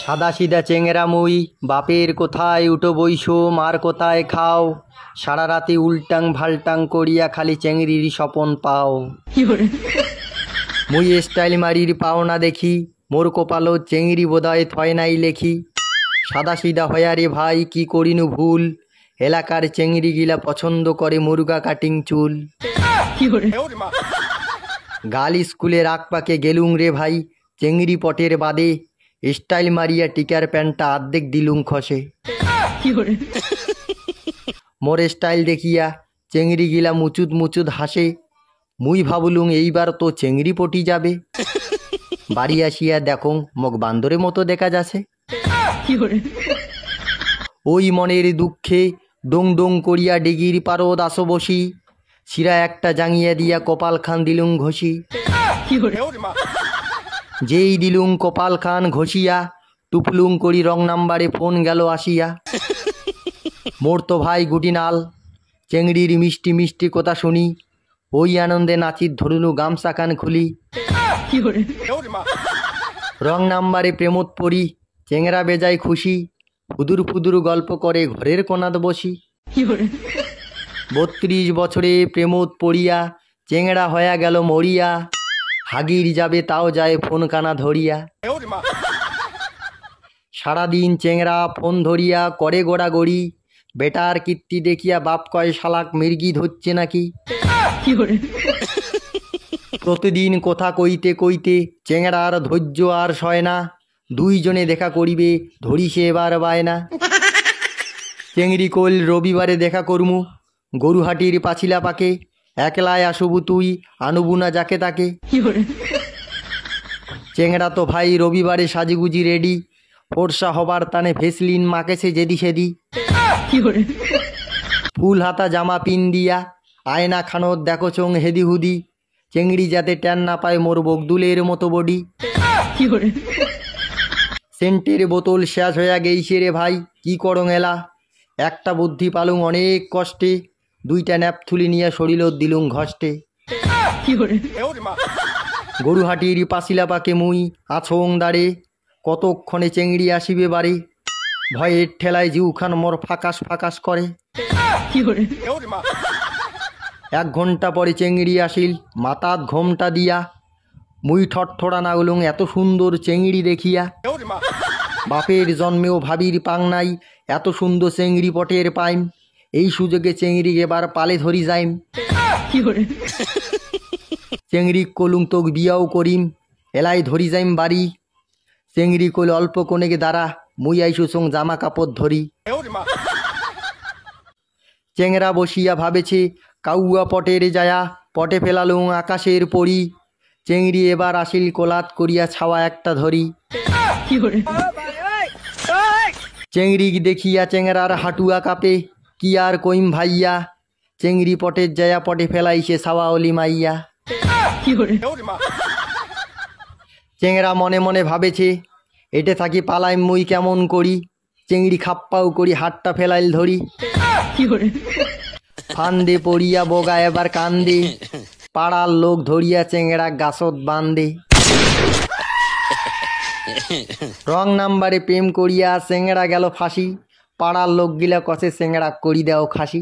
সাদা সিধা চেংরা মুই, বাপের কোথায় উঠো বইসো, মার কোথায় খাও, সারা রাতে উল্টাং ভাল্টাং করিয়া খালি চেংড়ির স্বপন পাও। মুই স্টাইল মারির পাও না দেখি, মোর কপালো চেংড়ি বোধহয় থয় নাই লেখি। সাদা সিধা হয়া রে ভাই কি করিনু ভুল, এলাকার চেংড়ি গিলা পছন্দ করে মুরগা কাটিং চুল। গাল স্কুলে রাগ পাকে গেলুং রে ভাই, চেংড়ি পটের বাদে স্টাইল মারিয়া টিকার প্যান্টটা আর্ধেক দিলুম খসে। মোর স্টাইল দেখিয়া চেংড়ি গিলা মুচুদ মুচুদ হাসে, মুই ভাবলুম এইবার তো চেংড়ি পটি যাবে। বাড়ি আসিয়া দেখুং মোক বান্দরের মতো দেখা যাচ্ছে। ওই মনের দুঃখে ডোং ডোং করিয়া ডিগির পারদ আসো বসি, শিরা একটা জাঙিয়া দিয়া কপাল খান দিলুম ঘষি। যেই দিলুম কপাল খান ঘষিয়া, টুপলুং করি রং নাম্বারে ফোন গেল আসিয়া। মোর তো ভাই গুটিনাল, চেংড়ির মিষ্টি মিষ্টি কথা শুনি, ওই আনন্দে নাচির ধরুনু গামছা কান খুলি। রং নাম্বারে প্রেমত পড়ি, চেংড়া বেজায় খুশি, ফুদুর ফুদুর গল্প করে ঘরের কোনাত বসি। 32 বছরে প্রেমত পড়িয়া চেংড়া হয়া গেল মরিয়া, হাগির যাবে তাও যায় ফোন কানা ধরিয়া। সারাদিন চেংড়া ফোন ধরিয়া করে গোড়াগড়ি, বেটার কীর্তি দেখিয়া বাপ কয় শালাক মির্গি ধরছে নাকি। প্রতিদিন কথা কইতে কইতে চেংড়ার ধৈর্য আর সয় না, দুইজনে দেখা করিবে ধরিছে এবার বায়না। চেংড়ি কইল রবিবারে দেখা করমু, গরুহাটির পাছিলা পাকে, একলায় আসবু তুই আনুবু না যাকে তাকে। চেংড়া তো ভাই রবিবারে সাজিগুজি রেডি, ফর্সা হবার টানে ভেসলিন মাকেছে যেদি সেদি। ফুল হাতা জামা পিন দিয়া আয়না খানত দেখো চোং হেদি হুদি, চেংড়ি যাতে ট্যান না পায় মোর বকদুলের মতো বডি। সেন্টের বোতল শেষ হইয়া গেইছে রে ভাই, কি করং এলা, একটা বুদ্ধি পালুং অনেক কষ্টে, দুইটা ন্যাপথুলি নিয়ে শরীর দিলুং ঘষ্টে। গরুহাটির পাছিলা পাকে মুই আছং দাঁড়ে, কতক্ষণে চেংড়ি আসিবে বাড়ি, ভয়ের ঠেলায় জিউখান মোর ফাঁকাস ফাঁকাস করে। 1 ঘন্টা পরে চেংড়ি আসিল মাথাত ঘোমটা দিয়া, মুই ঠটঠড়া নাগলুং এত সুন্দর চেংড়ি দেখিয়া। বাপের জন্মেও ভাবির পাং নাই, এত সুন্দর চেংড়ি পটের পাইম, এই সুযোগে চেংড়ি এবার পালে ধরি যাইম। চেংড়ি কলুং তোক বিয়াও করিম, এলাই ধরি যাইম বাড়ি। চেংড়ি কল অল্প কোনেকে দাঁড়া, মুই আইসু সং জামা কাপড় ধরি। চেংড়া বসিয়া ভাবেছে কাউয়া পটের যায়া, পটে ফেলালুং আকাশের পরি, চেংড়ি এবার আসিল কোলাত করিয়া ছাওয়া একটা ধরি। চেংড়ি দেখিয়া চেংড়ার হাটুয়া কাপে, কি আর কইম ভাইয়া, চেংড়ি পটের যায়া পটে ফেলাইছে ছাওয়া অলি মাইয়া। চেংড়া মনে মনে ভাবেছে এটে থাকি পালাইম মুই কেমন করি, চেংড়ি খাপ্পাও করি হাতটা ফেলাইল ধরি। ফান্দে পড়িয়া বগা এবার কান্দে, পাড়ার লোক ধরিয়া চেংড়া গাছত বান্দে। রং নাম্বারে প্রেম করিয়া চেংড়া গেল ফাঁসি, পাড়ার লোক গিলা কষে চেংড়া করি দেও খাসি।